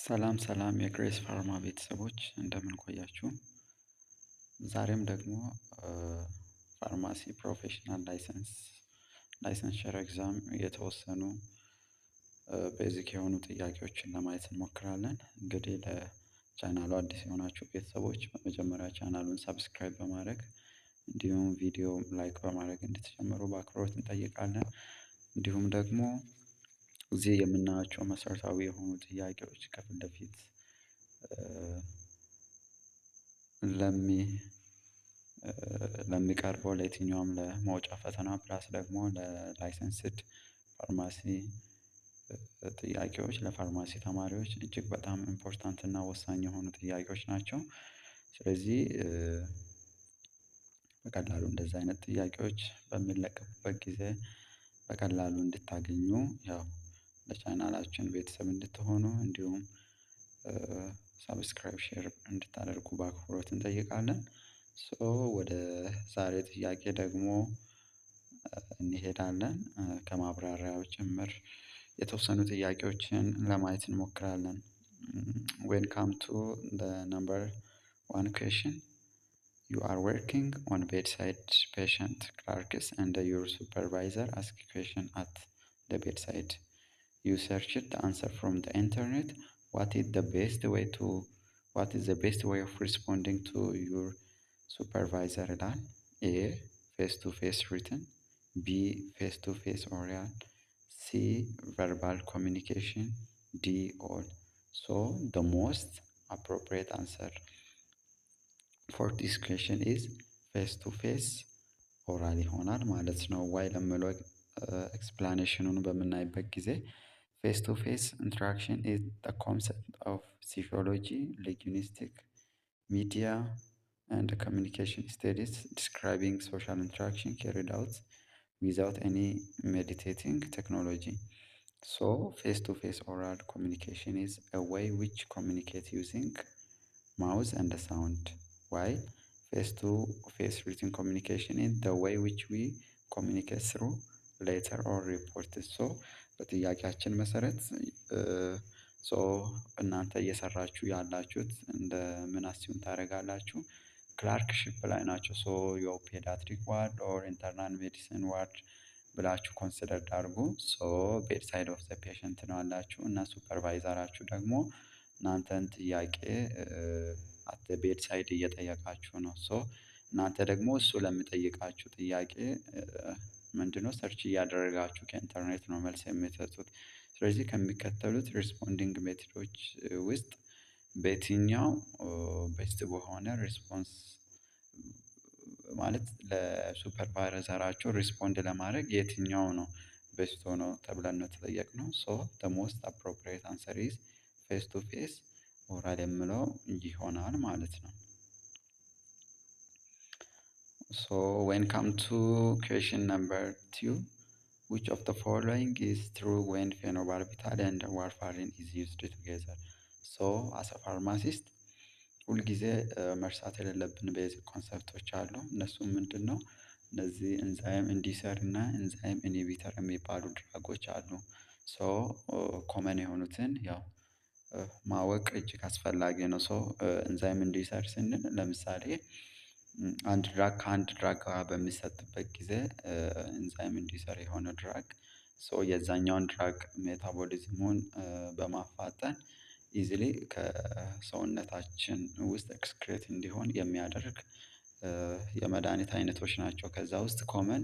ሰላም ሰላም የግሬስ ፋርማ ቤተሰቦች እንደምን ቆያችሁ? ዛሬም ደግሞ ፋርማሲ ፕሮፌሽናል ላይሰንሸር ኤግዛም የተወሰኑ ቤዚክ የሆኑ ጥያቄዎችን ለማየት እንሞክራለን። እንግዲህ ለቻናሉ አዲስ የሆናችሁ ቤተሰቦች በመጀመሪያ ቻናሉን ሰብስክራይብ በማድረግ እንዲሁም ቪዲዮ ላይክ በማድረግ እንድትጀምሩ በአክብሮት እንጠይቃለን። እንዲሁም ደግሞ እዚህ የምናያቸው መሰረታዊ የሆኑ ጥያቄዎች ከፊት ለፊት ለሚቀርበው ለየትኛውም ለመውጫ ፈተና ፕላስ ደግሞ ለላይሰንስድ ፋርማሲ ጥያቄዎች ለፋርማሲ ተማሪዎች እጅግ በጣም ኢምፖርታንት እና ወሳኝ የሆኑ ጥያቄዎች ናቸው። ስለዚህ በቀላሉ እንደዚህ አይነት ጥያቄዎች በሚለቀቁበት ጊዜ በቀላሉ እንድታገኙ ያው ለቻናላችን ቤተሰብ እንድትሆኑ እንዲሁም ሰብስክራይብ ሼር እንድታደርጉ በአክብሮት እንጠይቃለን። ሶ ወደ ዛሬ ጥያቄ ደግሞ እንሄዳለን ከማብራሪያው ጭምር የተወሰኑ ጥያቄዎችን ለማየት እንሞክራለን። ዌን ካም ቱ ዘ ነምበር ዋን ኩዌሽን ዩ አር ወርኪንግ ኦን ቤድሳይድ ፔሸንት ክላርክስ ኤንድ ዩር ሱፐርቫይዘር አስክ ኩዌሽን አት ዘ ቤድሳይድ ዩ ሰርችድ ዘ አንሰር ፍሮም ዘ ኢንተርኔት what is the best way to what is the best way of responding to your supervisor ይላል። ኤ ፌስ ቱ ፌስ ሪትን፣ ቢ ፌስ ቱ ፌስ ኦራል፣ ሲ ቨርባል ኮሚኒኬሽን፣ ዲ ኦል። ሶ the most appropriate answer for this question is ፌስ ቱ ፌስ ኦራል ይሆናል ማለት ነው። ዋይ ለምለው ኤክስፕላኔሽኑን በምናይበት ጊዜ face to face interaction is the concept of psychology, linguistic, media, and communication studies describing social interaction carried out without any meditating technology. So, face to face oral communication is a way which communicate using mouth and the sound, while face to face written communication is the way which we communicate through letter or report. So በጥያቄያችን መሰረት እናንተ እየሰራችሁ ያላችሁት እንደ ምን አስዩም ታደርጋላችሁ? ክላርክሺፕ ላይ ናቸው። ዮ ፔዲያትሪክ ዋርድ ኦር ኢንተርናል ሜዲሲን ዋርድ ብላችሁ ኮንሲደር አድርጉ። ቤድ ሳይድ ኦፍ ዘ ፔሸንት ነው ያላችሁ እና ሱፐርቫይዘራችሁ ደግሞ እናንተን ጥያቄ አት ቤድ ሳይድ እየጠየቃችሁ ነው። እናንተ ደግሞ እሱ ለሚጠይቃችሁ ጥያቄ ምንድነው ሰርች እያደረጋችሁ ከኢንተርኔት ነው መልስ የምትሰጡት። ስለዚህ ከሚከተሉት ሪስፖንዲንግ ሜትዶች ውስጥ በየትኛው ቤስት በሆነ ሪስፖንስ ማለት ለሱፐርቫይዘራችሁ ሪስፖንድ ለማድረግ የትኛው ነው ቤስት ሆኖ ተብለን ነው የተጠየቅነው። the most appropriate answer is face to face ኦራል የምለው ይሆናል ማለት ነው። when come to question number 2 which of the following is true when phenobarbital and warfarin is used together? as a pharmacist ሁልጊዜ መርሳት የሌለብን ቤዚክ ኮንሰፕቶች አሉ። እነሱም ምንድነው? እነዚህ ኤንዛይም ኢንዲሰር እና ኤንዛይም ኢንሂቢተር የሚባሉ ድራጎች አሉ። ኮመን የሆኑትን ያው ማወቅ እጅግ አስፈላጊ ነው። ኤንዛይም ኢንዲሰር ስንል ለምሳሌ አንድ ድራግ ከአንድ ድራግ ጋር በሚሰጥበት ጊዜ ኤንዛይም ኢንዲሰር የሆነ ድራግ የዛኛውን ድራግ ሜታቦሊዝሙን በማፋጠን ኢዚሊ ከሰውነታችን ውስጥ ኤክስክሬት እንዲሆን የሚያደርግ የመድኃኒት አይነቶች ናቸው። ከዛ ውስጥ ኮመን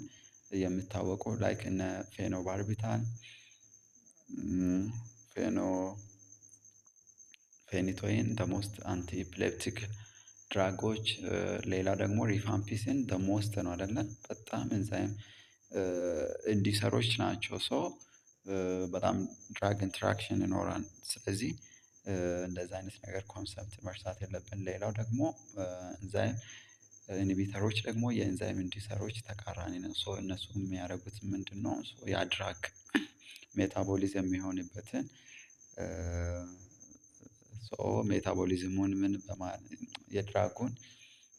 የሚታወቁ ላይክ እነ ፌኖባርቢታል፣ ፌኒቶይን ዘ ሞስት አንቲ ኢፒሌፕቲክ ድራጎች፣ ሌላ ደግሞ ሪፋምፒሲን ዘ ሞስት ነው አይደለ በጣም ኤንዛይም ኢንዲሰሮች ናቸው። በጣም ድራግ ኢንተራክሽን ይኖራል። ስለዚህ እንደዚህ አይነት ነገር ኮንሰፕት መርሳት የለብን። ሌላው ደግሞ ኤንዛይም ኢንሂቢተሮች ደግሞ የኤንዛይም ኢንዲሰሮች ተቃራኒ ነው። እነሱ የሚያደርጉት ምንድነው? ያ ድራግ ሜታቦሊዝም የሚሆንበትን ሜታቦሊዝሙን ምን የድራጉን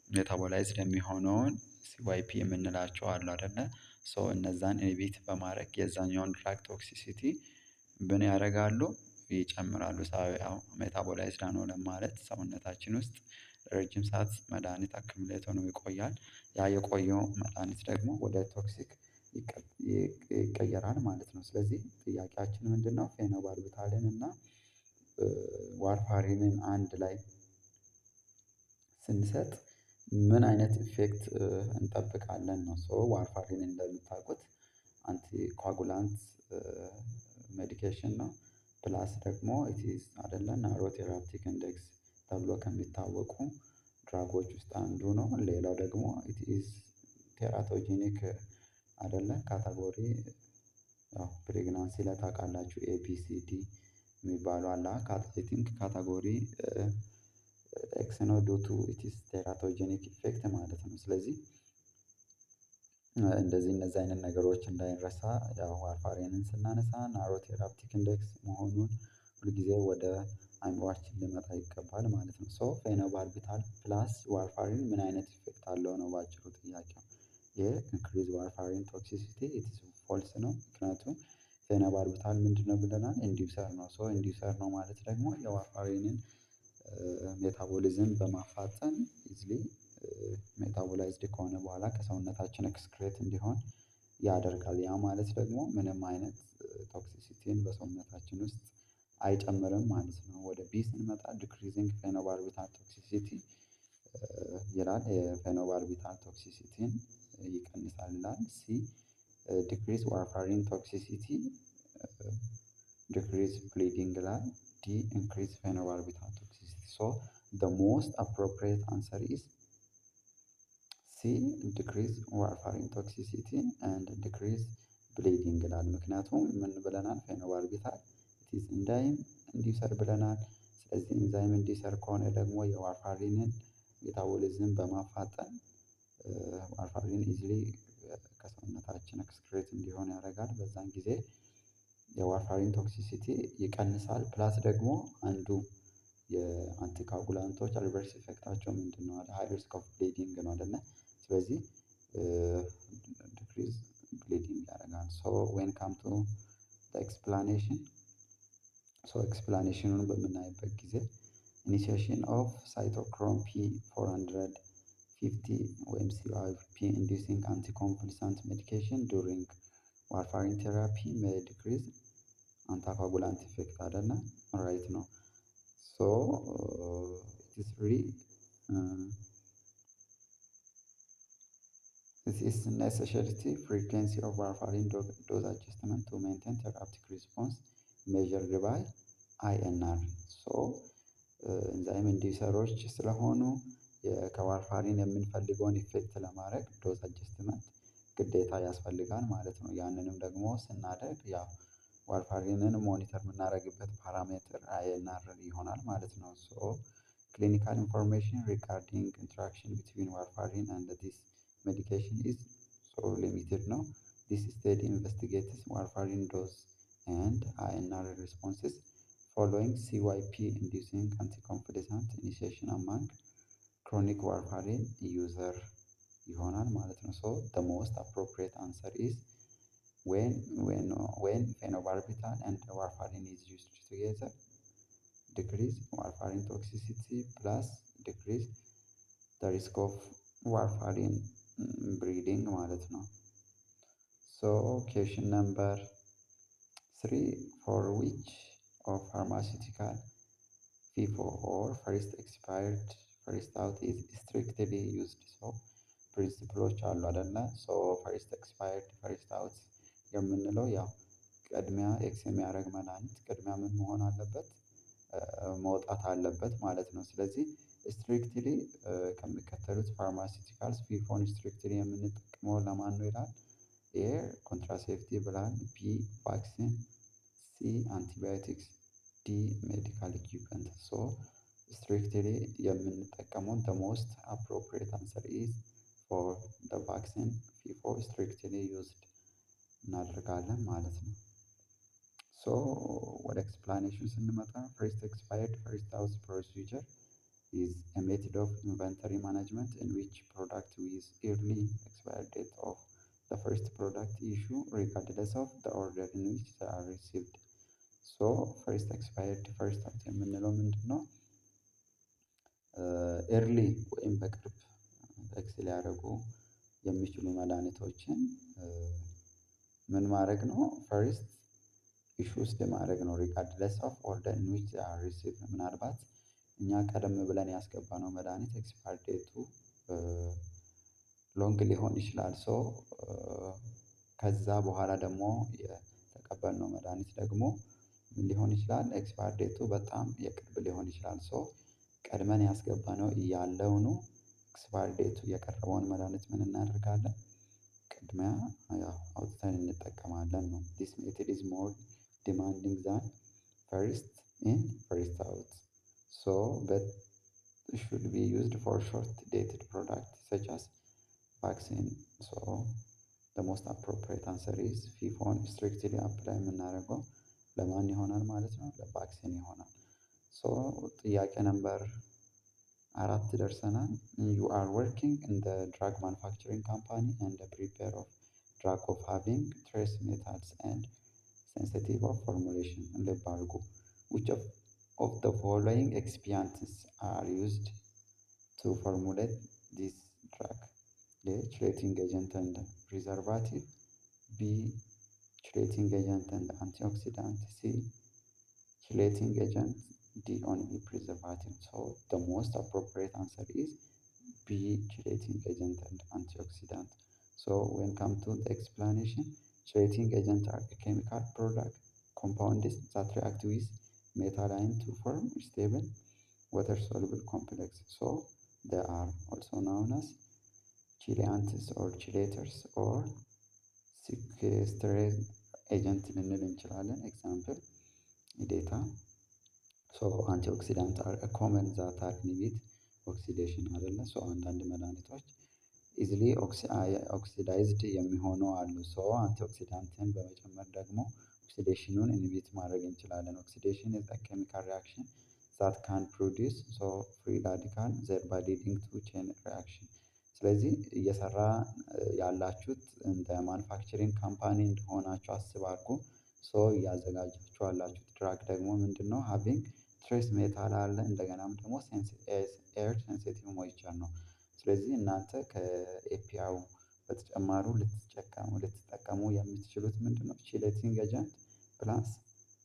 ሜታቦላይዝድ የሚሆነውን ሲዋይፒ የምንላቸው አሉ አይደለ? እነዛን ኢንሂቢት በማድረግ የዛኛውን ድራግ ቶክሲሲቲ ምን ያደርጋሉ? ይጨምራሉ። ያው ሜታቦላይዝድ ነው ለማለት ሰውነታችን ውስጥ ረጅም ሰዓት መድኃኒት አክምሌት ሆኖ ይቆያል። ያ የቆየው መድኃኒት ደግሞ ወደ ቶክሲክ ይቀየራል ማለት ነው። ስለዚህ ጥያቄያችን ምንድነው? ፌኖባርቢታልን እና ዋርፋሪንን አንድ ላይ ስንሰጥ ምን አይነት ኢፌክት እንጠብቃለን ነው። ሶ ዋርፋሪን እንደምታውቁት አንቲ ኳጉላንት ሜዲኬሽን ነው። ፕላስ ደግሞ ኢትዝ አይደለ ናሮ ቴራፒውቲክ ኢንዴክስ ተብሎ ከሚታወቁ ድራጎች ውስጥ አንዱ ነው። ሌላው ደግሞ ኢትዝ ቴራቶጀኒክ አይደለ ካታጎሪ ያው ፕሬግናንሲ ላይ ታውቃላችሁ ኤቢሲዲ የሚባሉ አለ አይ ቲንክ ካታጎሪ ኤክስ ነው ዱ ቱ ኢትስ ቴራቶጀኒክ ኢፌክት ማለት ነው። ስለዚህ እንደዚህ እነዚህ አይነት ነገሮች እንዳይረሳ ያው ዋርፋሪንን ስናነሳ ናሮ ቴራፕቲክ ኢንዴክስ መሆኑን ሁልጊዜ ወደ አእምሮአችን ሊመጣ ይገባል ማለት ነው። ሶ ፌኖባርቢታል ፕላስ ዋርፋሪን ምን አይነት ኢፌክት አለው ነው በአጭሩ ጥያቄው። የኢንክሪዝ ዋርፋሪን ቶክሲሲቲ ኢትስ ፎልስ ነው። ምክንያቱም ፌኖባርቢታል ምንድነው ብለናል? ኢንዲዩሰር ነው። ሶ ኢንዲዩሰር ነው ማለት ደግሞ የዋርፋሪንን ሜታቦሊዝም በማፋጠን ኢዝሊ ሜታቦላይዝድ ከሆነ በኋላ ከሰውነታችን ኤክስክሬት እንዲሆን ያደርጋል። ያ ማለት ደግሞ ምንም አይነት ቶክሲሲቲን በሰውነታችን ውስጥ አይጨምርም ማለት ነው። ወደ ቢ ስንመጣ ዲክሪዚንግ ፌኖባርቢታል ቶክሲሲቲ ይላል። የፌኖባርቢታል ቶክሲሲቲን ይቀንሳል ይላል። ሲ ዲክሪዝ ዋርፋሪን ቶክሲሲቲ ዲክሪዝ ብሊዲንግ ይላል። ዲ ኢንክሪዝ ፌኖባርቢታል ቶክሲሲቲ ሶ ዘ ሞስት አፕሮፕሪየት አንሰር ኢዝ ሲ ዲክሪዝ ዋርፋሪን ቶክሲሲቲ ኤንድ ዲክሪዝ ብሊዲንግ ይላል። ምክንያቱም ምን ብለናል? ፌኖባርቢታል ኢትዝ ኢንዛይም ኢንዲዩሰር ብለናል። ስለዚህ ኢንዛይም ኢንዲዩሰር ከሆነ ደግሞ የዋርፋሪንን ሜታቦሊዝም በማፋጠን ዋርፋሪን ኢዝሊ ከሰውነታችን ኤክስክሬት እንዲሆን ያደርጋል። በዛን ጊዜ የዋርፋሪን ቶክሲሲቲ ይቀንሳል። ፕላስ ደግሞ አንዱ የአንቲካጉላንቶች አድቨርስ ኢፌክታቸው ምንድነው? ሃይ ሪስክ ኦፍ ብሊዲንግ ነው አይደለ? ስለዚህ ዲክሪዝ ብሊዲንግ ያደርጋል። ሶ ዌን ካም ቱ ኤክስፕላኔሽን ሶ ኤክስፕላኔሽኑን በምናይበት ጊዜ ኢኒሺዬሽን ኦፍ ሳይቶክሮም ፒ450 ወይም ሲአይፒ ኢንዱሲንግ አንቲኮንቨልሳንት ሜዲኬሽን ዱሪንግ ዋርፋሪን ቴራፒ ሜይ ዲክሪዝ አንታኮጉላንት ኢፌክት አይደለ? ራይት ነው። ሶ ኢትስ ሪሊ this is necessity frequency of warfarin dose adjustment to maintain therapeutic response measured by INR ሶ ኢንዛይም ኢንዲዩሰሮች ስለሆኑ ከዋርፋሪን የምንፈልገውን ኢፌክት ለማድረግ ዶዝ አጀስትመንት ግዴታ ያስፈልጋል ማለት ነው። ያንንም ደግሞ ስናደርግ ያው ዋርፋሪንን ሞኒተር የምናደርግበት ፓራሜትር አይኤንአር ይሆናል ማለት ነው። ሶ ክሊኒካል ኢንፎርሜሽን ሪጋርዲንግ ኢንተራክሽን ቢትዊን ዋርፋሪን ኤንድ ዲስ medication is so limited ነው። This study investigates warfarin dose and INR responses following CYP inducing anticonvulsant initiation among chronic warfarin user ይሆናል ማለት ነው። So the most appropriate answer is when phenobarbital and warfarin is used together decrease warfarin toxicity plus decrease the risk of warfarin ብሪዲንግ ማለት ነው። ሶ ኩዌስችን ነምበር 3 for which of pharmaceutical FIFO or first expired first out is strictly used ሶ ፕሪንሲፕሎች አሉ አይደለ? ሶ ፈርስት ኤክስፓየርድ ፈርስት አውት የምንለው ያው ቅድሚያ ኤክስ የሚያደርግ መድኃኒት ቅድሚያ ምን መሆን አለበት? መውጣት አለበት ማለት ነው። ስለዚህ ስትሪክትሊ ከሚከተሉት ፋርማሲውቲካልስ ፊፎን ስትሪክትሊ የምንጠቀመው ለማን ነው ይላል? ኤ ኮንትራሴፕቲቭ ብላል፣ ቢ ቫክሲን፣ ሲ አንቲባዮቲክስ፣ ዲ ሜዲካል ኢኩፕመንት። ሶ ስትሪክትሊ የምንጠቀመው the most appropriate answer is for the vaccine ፊፎ ስትሪክትሊ ዩዝድ እናደርጋለን ማለት ነው። ሶ ወደ ኤክስፕላኔሽን ስንመጣ ፈርስት ኤክስፓየርድ ፈርስት አውት ፕሮሲጀር is a method of inventory management in which product with early expiry date of the first product issue regardless of the order in which they are received ሶ ፈርስት ኤክስፓየርድ ፈርስት አውት የምንለው ምንድን ነው? ኤርሊ ወይም በቅርብ ኤክስ ሊያደርጉ የሚችሉ መድኃኒቶችን ምን ማድረግ ነው? ፈርስት ኢሹ ውስጥ ማድረግ ነው። ሪጋርድለስ ኦፍ ኦርደር ኢን ዊች አር ሪሲቭድ። ምናልባት እኛ ቀደም ብለን ያስገባነው መድኃኒት ኤክስፓየር ዴቱ ሎንግ ሊሆን ይችላል። ሶ ከዛ በኋላ ደግሞ የተቀበልነው መድኃኒት ደግሞ ምን ሊሆን ይችላል? ኤክስፓየር ዴቱ በጣም የቅርብ ሊሆን ይችላል። ሶ ቀድመን ያስገባነው ያለውኑ ኤክስፓየር ዴቱ የቀረበውን መድኃኒት ምን እናደርጋለን? ቅድሚያ ያው አውጥተን እንጠቀማለን ነው። ዲስ ሜተድ ኢዝ ሞር ዲማንዲንግ ዛን ፈርስት ኢን ፈርስት አውት ሶ በት should be used for short dated products such as vaccine. So the most appropriate answer is ፊፎን strictly apply የምናደርገው ለማን ይሆናል ማለት ነው? ለቫክሲን ይሆናል። ሶ ጥያቄ ነምበር 4 ደርሰናል። you are working in the drug manufacturing company and prepare of drug of having trace methods and sensitive of formulation ልብ አድርጉ። which of the following excipients are used to formulate this drug? A. Chelating agent and preservative. B. Chelating agent and antioxidant. C. Chelating agent. D. Only preservative. So the most appropriate answer is B. Chelating agent and antioxidant. So when come to the explanation, chelating agent are a chemical product compounds that react with methylene to form stable water soluble complex. So they are also known as cheleants or chelators or sequestrant agent ልንል እንችላለን። ኤግዛምፕል ዴታ ሶ አንቲኦክሲዳንት አር ኮመን ዛት አር ኢንሂቢት ኦክሲዴሽን አይደለ። ሶ አንዳንድ መድኃኒቶች ኢዝሊ ኦክሲዳይዝድ የሚሆኑ አሉ። ሶ አንቲኦክሲዳንትን በመጨመር ደግሞ ኦክሲዴሽኑን ኢንሂቢት ማድረግ እንችላለን። ኦክሲዴሽን ኢዝ አ ኬሚካል ሪአክሽን that can produce so free radical thereby leading to chain reaction። ስለዚህ እየሰራ ያላችሁት እንደ ማኑፋክቸሪንግ ካምፓኒ እንደሆናችሁ አስባችሁ ሶ እያዘጋጃችሁ ያላችሁት ድራግ ደግሞ ምንድነው? ሃቪንግ ትሬስ ሜታል አለ እንደገናም ደግሞ ኤር ሴንሲቲቭ ሞይስቸር ነው። ስለዚህ እናንተ ከኤፒአው በተጨማሩ ልትጠቀሙ የምትችሉት ምንድነው? ቺሌቲንግ ኤጀንት ፕላስ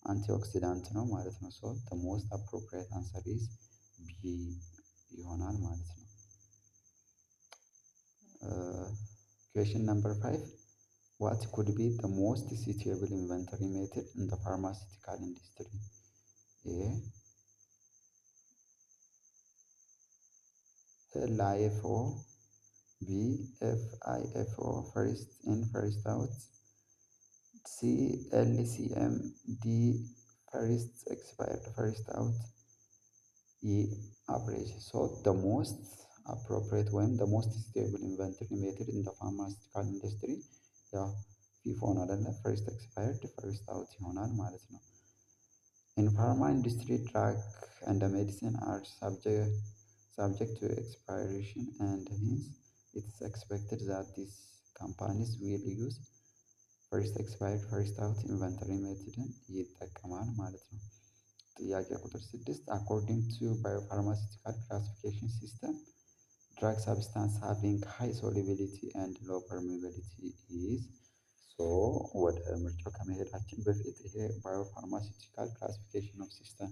አንቲኦክሲዳንት ነው ማለት ነው። ሶ the most appropriate answer is B ይሆናል ማለት ነው። question number 5 what could be the most suitable inventory method in the pharmaceutical industry? A. LIFO. B. FIFO first in first out. C. LCM. D. first expired first out. E. average. So the most appropriate when the most stable inventory method in the pharmaceutical industry ያው ፊፎ ነው አይደለ? first expired first out ይሆናል ማለት ነው። in pharma industry drug and medicine are subject to expiration and hence it is expected that these companies will use first expired first out inventory ሜትድን ይጠቀማል ማለት ነው። ጥያቄ ቁጥር 6 according to biopharmaceutical classification system drug substance having high solubility and low permeability is so ወደ ምርጫው ከመሄዳችን በፊት ይሄ biopharmaceutical classification of system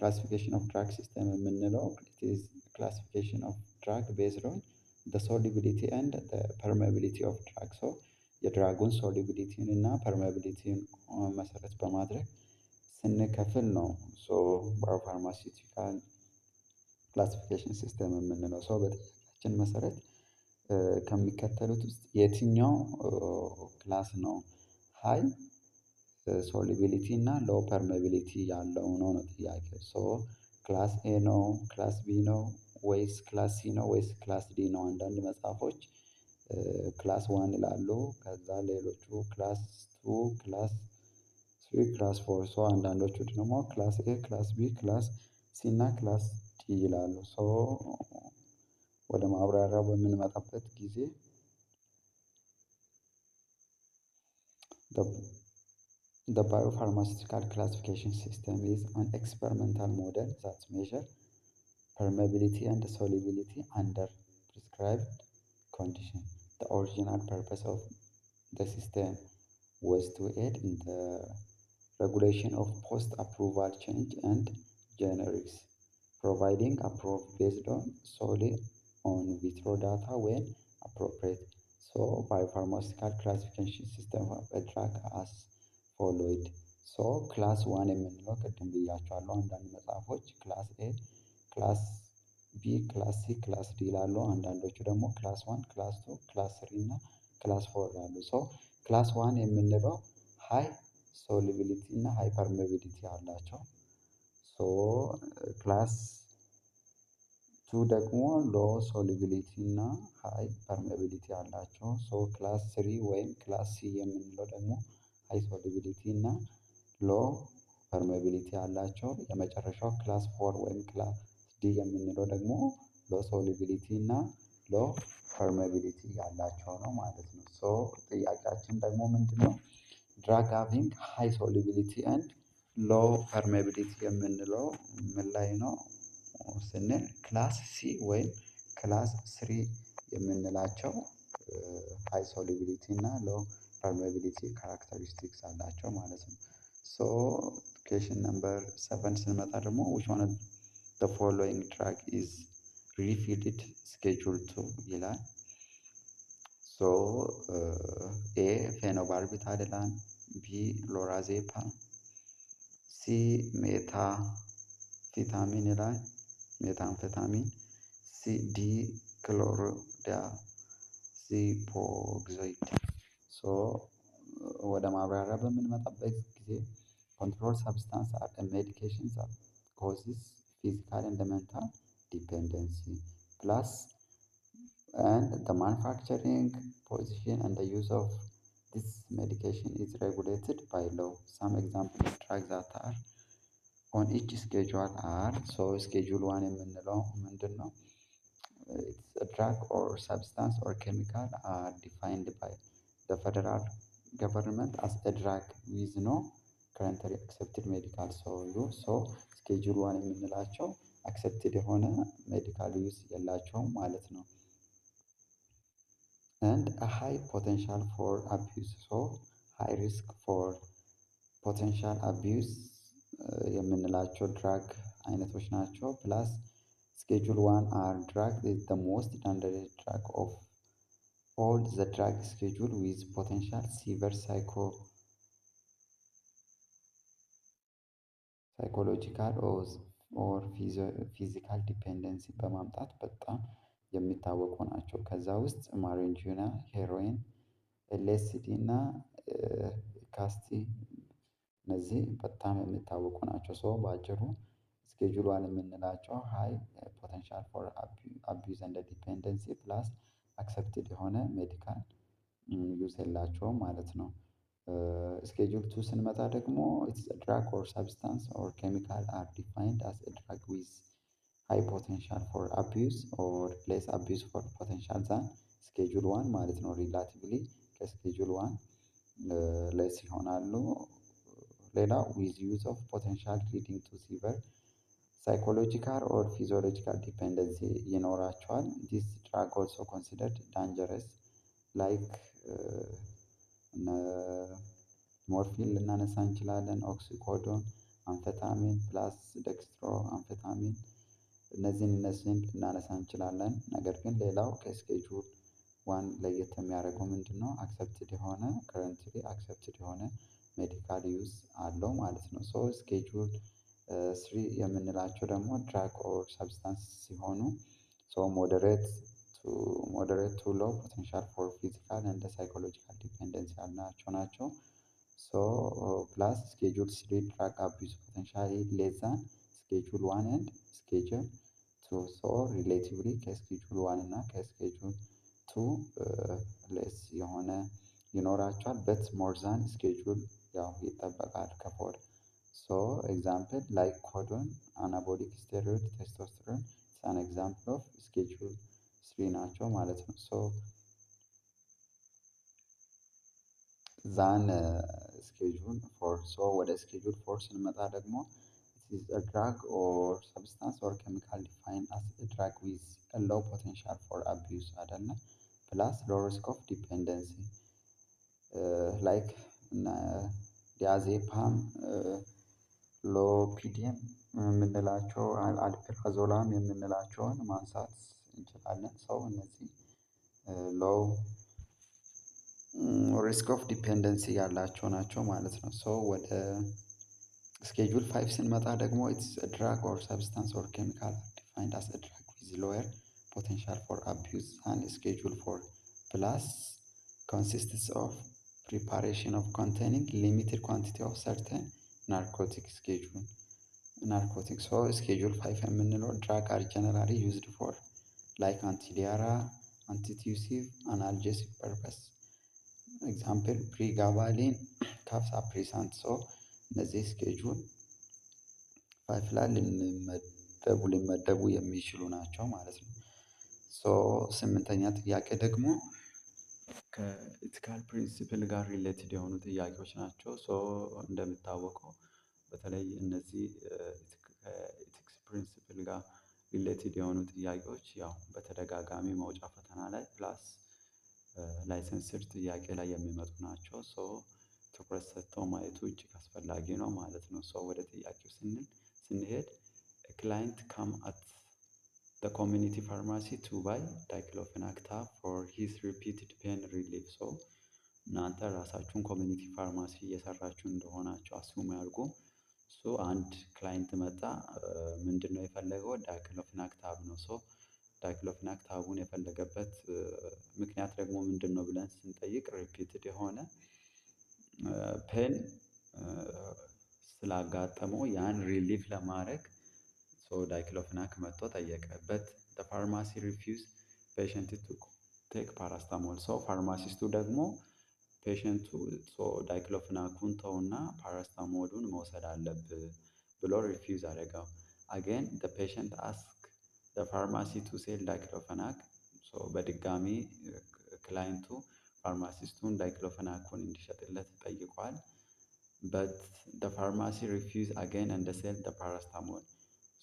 classification of drug system የምንለው it is classification of drug based on the solubility and the permeability of drug so የድራጉን ሶሉቢሊቲን እና ፐርሜቢሊቲን መሰረት በማድረግ ስንከፍል ነው። ሶ ባዮፋርማሲውቲካል ክላሲፊኬሽን ሲስተም የምንለው ሰው በጥያቄያችን መሰረት ከሚከተሉት ውስጥ የትኛው ክላስ ነው ሃይ ሶሉቢሊቲ እና ሎው ፐርሜቢሊቲ ያለው ነው ጥያቄ። ሶ ክላስ ኤ ነው፣ ክላስ ቢ ነው ወይስ ክላስ ሲ ነው ወይስ ክላስ ዲ ነው? አንዳንድ መጽሐፎች ክላስ 1 ይላሉ። ከዛ ሌሎቹ ክላስ 2 ክላስ 3 ክላስ 4 ሶ አንዳንዶቹ ደግሞ ክላስ ኤ ክላስ ቢ ክላስ ሲ እና ክላስ ዲ ይላሉ። ሶ ወደ ማብራሪያው በምንመጣበት ጊዜ The biopharmaceutical classification system is an experimental model that measures permeability and solubility under prescribed conditions. The original purpose of the system was to aid in the regulation of post-approval change and generics, providing approval based on solely on vitro data when appropriate. So biopharmaceutical classification system of a drug as followed. ሶ ክላስ ዋን የምንለው ቅድም ብያቸዋለሁ። አንዳንድ መጽሐፎች ክላስ ኤ፣ ክላስ ቢ፣ ክላስ ሲ፣ ክላስ ዲ ይላሉ። አንዳንዶቹ ደግሞ ክላስ ዋን፣ ክላስ ቱ፣ ክላስ ስሪ እና ክላስ ፎር ይላሉ። ሶ ክላስ ዋን የምንለው ሃይ ሶሉቢሊቲ እና ሃይ ፐርሜቢሊቲ አላቸው። ሶ ክላስ ቱ ደግሞ ሎ ሶሉቢሊቲ እና ሃይ ፐርሜቢሊቲ አላቸው። ሶ ክላስ ስሪ ወይም ክላስ ሲ የምንለው ደግሞ ሃይ ሶሉቢሊቲ እና ሎ ፐርሜቢሊቲ አላቸው። የመጨረሻው ክላስ ፎር ወይም ክላስ ዲ የምንለው ደግሞ ሎ ሶሉቢሊቲ እና ሎ ፐርሜቢሊቲ ያላቸው ነው ማለት ነው። ሶ ጥያቄያችን ደግሞ ምንድነው? ድራግ ሃቪንግ ሃይ ሶሉቢሊቲ ኤንድ ሎ ፐርሜቢሊቲ የምንለው ምን ላይ ነው ስንል ክላስ ሲ ወይም ክላስ ስሪ የምንላቸው ሃይ ሶሉቢሊቲ እና ሎ ፐርሜቢሊቲ ካራክተሪስቲክስ አላቸው ማለት ነው። ሶ ኩዌሽን ነምበር 7 ስንመጣ ደግሞ which one of the following drug is refilled schedule 2 ይላል። ሶ ኤ ፌኖባርቢታሊን፣ ቢ ሎራዜፓም፣ ሲ ሜታምፌታሚን ይላል ሜታምፌታሚን፣ ሲ ዲ ክሎሮዳዚፖክሳይድ። ሶ ወደ ማብራሪያ በምንመጣበት ጊዜ ኮንትሮል ሰብስታንስ አር ሜዲኬሽን ዛት ኮዝስ ፊዚካል ኤንድ ሜንታል ዲፔንደንሲ ፕላስ and the manufacturing position and the use of this medication is regulated by law. Some example of drugs that are on each schedule are so schedule 1 የምንለው ምንድነው? It's a drug or substance or chemical are defined by the federal government as a drug with no currently accepted medical use. So schedule 1 የምንላቸው accepted የሆነ medical use የላቸውም ማለት ነው። and a high potential for abuse, so high risk for potential abuse የምንላቸው ድራግ አይነቶች ናቸው። ፕላስ schedule 1 are drug is the most dangerous drug of all the drug schedule with potential severe psychological or physical dependency በማምጣት በጣም የሚታወቁ ናቸው። ከዛ ውስጥ ማሪንጁና፣ ሄሮይን፣ ኤልኤስዲ እና ካስቲ እነዚህ በጣም የሚታወቁ ናቸው። ሶ በአጭሩ ስኬጁል 1 የምንላቸው ሃይ ፖቴንሻል ፎር አቢዩዝ ኤንድ ዲፔንደንሲ ፕላስ አክሰፕትድ የሆነ ሜዲካል ዩዝ የላቸውም ማለት ነው። ስኬጁል 2 ስንመጣ ደግሞ ኢትስ ድራግ ኦር ሰብስታንስ ኦር ኬሚካል አር ዲፋይንድ አስ ድራግ ዊዝ ሃይ ፖቴንሻል ፎር አቢዩዝ ኦር ሌስ አቢዩዝ ፎር ፖቴንሻል ዛን ስኬጁል 1 ማለት ነው። ሪላቲቭሊ ከስኬጁል 1 ሌስ ይሆናሉ። ሌላው ዊዝ ዩዝ ኦፍ ፖቴንሻል ሊዲንግ ቱ ሲቨር ሳይኮሎጂካል ኦር ፊዚዮሎጂካል ዲፔንደንሲ ይኖራቸዋል። ዲስ ድራግ ኦልሶ ኮንሲደርድ ዳንጀረስ ላይክ ሞርፊን ልናነሳ እንችላለን፣ ኦክሲኮዶን፣ አምፌታሚን ፕላስ ደክስትሮ አምፌታሚን እነዚህን ልናነሳ እንችላለን። ነገር ግን ሌላው ከስኬጁል 1 ለየት የሚያደርገው ምንድነው? አክሰፕትድ የሆነ ከረንትሊ አክሰፕትድ የሆነ ሜዲካል ዩዝ አለው ማለት ነው። ሶ ስኬጁል 3 የምንላቸው ደግሞ ድራግ ኦር ሰብስታንስ ሲሆኑ ሶ ሞደሬት ቱ ሎው ፖቴንሻል ፎር ፊዚካል ኤንድ ሳይኮሎጂካል ዲፔንደንሲ ያልናቸው ናቸው። ሶ ፕላስ ስኬጁል 3 ድራግ አቢዩዝ ፖቴንሻሊ ሌስ ዛን ስኬጁል 1 ኤንድ ስኬጁል 2 ሶ ሪሌቲቭሊ ከስኬጁል 1 እና ከስኬጁል 2 ሌስ የሆነ ይኖራቸዋል። በት ሞር ዛን ስኬጁል ያው ይጠበቃል ከፎር ሶ ኤግዛምፕል ላይክ ኮዶን፣ አናቦሊክ ስቴሮይድ፣ ቴስቶስትሮን ሳን ኤግዛምፕል ኦፍ ስኬጁል 3 ናቸው ማለት ነው። ሶ ዛን ስኬጁል ፎር። ሶ ወደ ስኬጁል ፎር ስንመጣ ደግሞ it is a drug or substance or chemical defined as a drug with a low potential for abuse አይደለ plus low risk of dependency like ዲያዜፓም ሎፒዲየም የምንላቸው አልፕራዞላም የምንላቸውን ማንሳት እንችላለን። ሰው እነዚህ ሎው ሪስክ ኦፍ ዲፔንደንሲ ያላቸው ናቸው ማለት ነው። ሶ ወደ ስኬጁል 5 ስንመጣ ደግሞ ኢትስ ድራግ ኦር ሰብስታንስ ኦር ኬሚካል ዲፋይንድ አስ ድራግ ዊዝ ሎየር ፖቴንሻል ፎር አቢዩዝ አንድ ስኬጁል 4 ፕላስ consists of preparation of containing limited quantity of certain narcotic schedule narcotics. So schedule 5 የምንለው drug are generally used for like antidiarrhea, antitussive, analgesic purpose. Example pregabalin, capsaicin. So እነዚህ ስኬጁል 5 ላይ ሊመደቡ የሚችሉ ናቸው ማለት ነው። ሶ ስምንተኛ ጥያቄ ደግሞ ከኢቲካል ፕሪንሲፕል ጋር ሪሌትድ የሆኑ ጥያቄዎች ናቸው። ሶ እንደሚታወቀው በተለይ እነዚህ ከኢቲክስ ፕሪንሲፕል ጋር ሪሌትድ የሆኑ ጥያቄዎች ያው በተደጋጋሚ መውጫ ፈተና ላይ ፕላስ ላይሰንስድ ጥያቄ ላይ የሚመጡ ናቸው። ሶ ትኩረት ሰጥተው ማየቱ እጅግ አስፈላጊ ነው ማለት ነው። ሶ ወደ ጥያቄው ስንሄድ ክላይንት ካም አት the community pharmacy to buy diclofenac tab for his repeated pain relief. So እናንተ ራሳችሁን ኮሚኒቲ ፋርማሲ እየሰራችሁ እንደሆናችሁ አስዩም ያድርጉ። ሶ አንድ ክላይንት መጣ። ምንድነው የፈለገው? ዳይክሎፊናክ ታብ ነው። ሶ ዳይክሎፊናክ ታቡን የፈለገበት ምክንያት ደግሞ ምንድነው ብለን ስንጠይቅ ሪፒትድ የሆነ ፔን ስላጋጠመው ያን ሪሊፍ ለማድረግ ሶ ዳይክሎፊናክ መጥቶ ጠየቀበት። the pharmacy refused patient to take paracetamol. ሶ ፋርማሲስቱ ደግሞ ፔሸንቱ ሶ ዳይክሎፊናኩን ተውና ፓራስታሞሉን መውሰድ አለብህ ብሎ ሪፊውዝ አደረገው። again the patient asked the pharmacy to sell diclofenac. ሶ በድጋሚ ክላይንቱ ፋርማሲስቱን ዳይክሎፊናኩን እንዲሸጥለት ጠይቋል። but the pharmacy refused again and sell the paracetamol.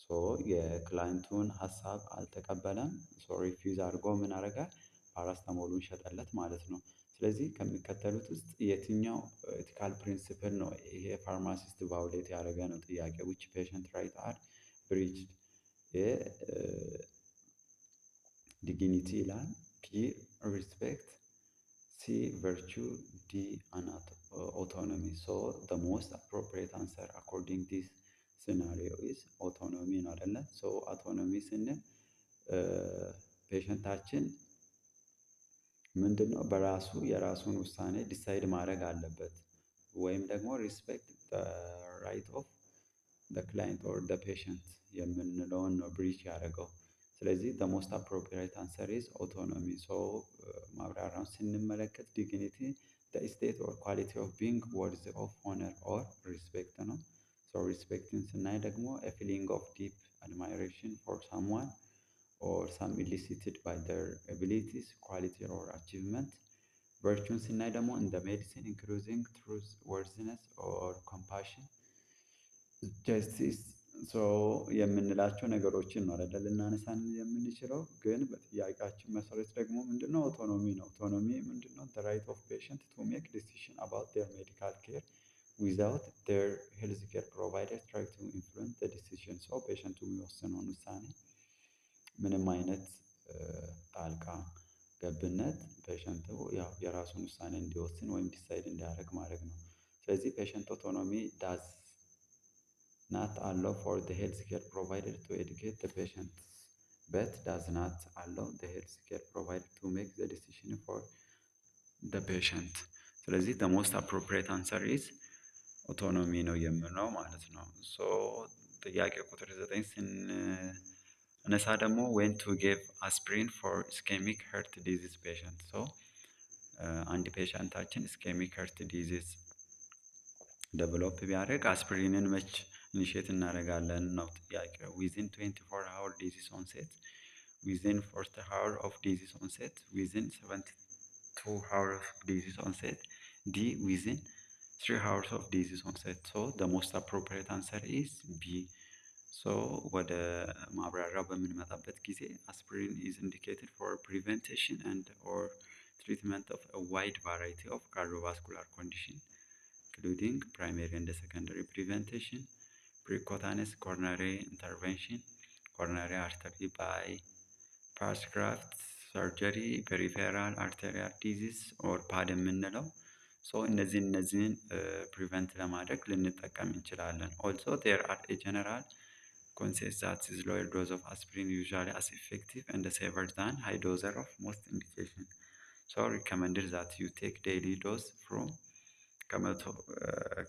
ሶ የክላይንቱን ሀሳብ አልተቀበለም። ሶ ሪፊውዝ አድርጎ ምን አደረገ? ፓራስታሞሉን ሸጠለት ማለት ነው። ስለዚህ ከሚከተሉት ውስጥ የትኛው ኢቲካል ፕሪንሲፕል ነው ይሄ ፋርማሲስት ቫዮሌት ያደረገ ነው ጥያቄ? which patient right are breached? ዲግኒቲ ይላል። ፒ ሪስፔክት፣ ሲ ቨርቹ፣ ዲ autonomy. So the most appropriate answer according this scenario is autonomy ነው አይደለ? so autonomy ስንል ፔሸንታችን ምንድነው በራሱ የራሱን ውሳኔ ዲሳይድ ማድረግ አለበት ወይም ደግሞ ሪስፔክት the right of the client or the patient የምንለውን ነው ብሪች ያደረገው። ስለዚህ the most appropriate answer is autonomy. so ማብራሪያውን ስንመለከት ዲግኒቲ the state or quality of being worthy of honor or respect ነው። so respecትን ስናይ ደግሞ a feeling of deep admiration for someone or some elicited by their abilities, quality or achievement. virtue ስናይ ደግሞ in the medicine including truthworthiness or compassion, justice. ሶ የምንላቸው ነገሮችን ነው አይደል ልናነሳን የምንችለው። ግን በጥያቄያችን መሰረት ደግሞ ምንድነው አውቶኖሚ ነው። አውቶኖሚ ምንድነው? the right of patient to make decision about their medical care without their healthcare provider try to influence the decision. so ፔሸንቱ የሚወስነውን ውሳኔ ምንም አይነት ጣልቃ ገብነት ፔሸንቱ ያው የራሱን ውሳኔ እንዲወስን ወይም ዲሳይድ እንዲያደርግ ማድረግ ነው። ስለዚህ ፔሸንት አውቶኖሚ ዳዝ not allow for the healthcare provider to educate the patient but does not allow the healthcare provider to make the decision for the patient. ስለዚህ the most appropriate answer is autonomy ነው የምለው ማለት ነው። ሶ ጥያቄ ቁጥር 9 ስናነሳ ደግሞ when to give aspirin for ischemic heart disease patient. so አንድ ፔሸንታችን ischemic heart disease ዴቨሎፕ ቢያደርግ አስፕሪንን መች ኢኒሼት እናደርጋለን ነው ጥያቄው። within 24 hour disease onset, within 40 hour of disease onset, within 72 hour of disease onset, ዲ ዊዝን 3 hours of disease onset. So the most appropriate answer is B. ሶ ወደ ማብራሪያው በምንመጣበት ጊዜ አስፕሪን is indicated for prevention and or treatment of a wide variety of cardiovascular condition including primary and secondary prevention, percutaneous coronary intervention, coronary artery bypass graft surgery, peripheral arterial disease or ፓድ የምንለው እነዚህን ፕሪቨንት ለማድረግ ልንጠቀም እንችላለን። ኦልሶ ዴር አር ኤ ጀነራል consensus that is lower dose of aspirin usually as effective and safer than high dose of most indication. So recommended that you take daily dose from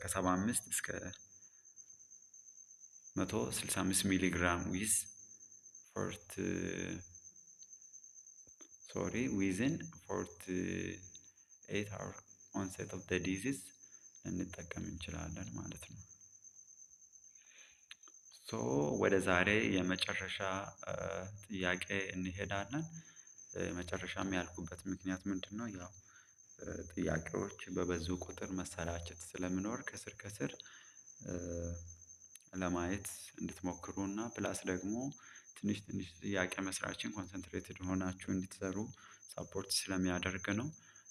ከ75 እስከ 165 ሚሊግራም within 48 hour onset of the disease ልንጠቀም እንችላለን ማለት ነው። ሶ ወደ ዛሬ የመጨረሻ ጥያቄ እንሄዳለን። መጨረሻም ያልኩበት ምክንያት ምንድን ነው? ያው ጥያቄዎች በበዙ ቁጥር መሰላቸት ስለሚኖር ከስር ከስር ለማየት እንድትሞክሩ እና ፕላስ ደግሞ ትንሽ ትንሽ ጥያቄ መስራችን ኮንሰንትሬትድ ሆናችሁ እንድትሰሩ ሳፖርት ስለሚያደርግ ነው።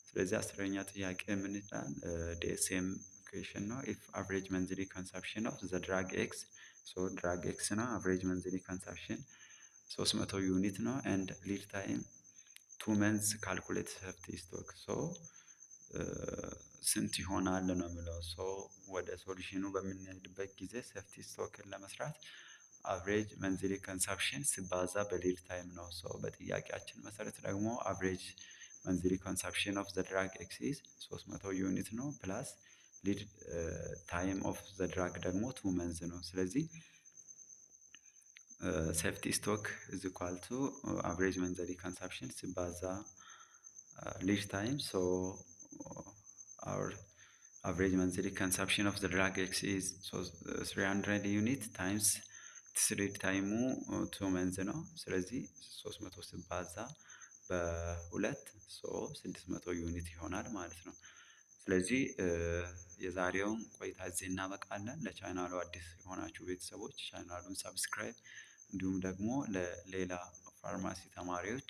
ስለዚህ 10ኛ ጥያቄ ምን ይላል? ዲኤስኤም ኩዌሽን ነው። ኢፍ አቨሬጅ መንዝሊ ኮንሰፕሽን ኦፍ ዘ ድራግ ኤክስ ድራግ ኤክስ ነው። አቨሬጅ መንዝሊ ኮንሰፕሽን 300 ዩኒት ነው። ኤንድ ሊድ ታይም 2 መንዝ ካልኩሌት ሴፍቲ ስቶክ ስንት ይሆናል ነው የሚለው። ወደ ሶሉሽኑ በምንሄድበት ጊዜ ሴፍቲ ስቶክን ለመስራት አቨሬጅ መንዝሊ ኮንሰፕሽን ሲባዛ በሊድ ታይም ነው። በጥያቄያችን መሰረት ደግሞ አቨሬጅ መንዝሊ ኮንሰፕሽን ኦፍ ዘ ድራግ ኤክስ ኢዝ 300 ዩኒት ነው ፕላስ ሊድ ታይም ኦፍ ዘ ድራግ ደግሞ 2 መንዝ ነው። ስለዚህ ሴፍቲ ስቶክ ኢዝ ኢኳል ቱ አቨሬጅ መንዝሊ ኮንሰፕሽን ሲባዛ ሊድ ታይም our average monthly consumption of the drug X is 300 unit times lead time 2 months ነው። ስለዚህ 300 ሲባዛ በሁለት 600 ዩኒት ይሆናል ማለት ነው። ስለዚህ የዛሬውን ቆይታ እዚህ እናበቃለን። ለቻናሉ አዲስ የሆናችሁ ቤተሰቦች ቻናሉን ሰብስክራይብ እንዲሁም ደግሞ ለሌላ ፋርማሲ ተማሪዎች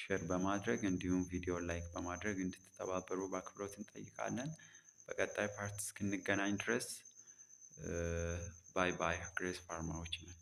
ሼር በማድረግ እንዲሁም ቪዲዮ ላይክ በማድረግ እንድትተባበሩ በአክብሮት እንጠይቃለን። በቀጣይ ፓርት እስክንገናኝ ድረስ ባይ ባይ። ግሬስ ፋርማዎች ነን።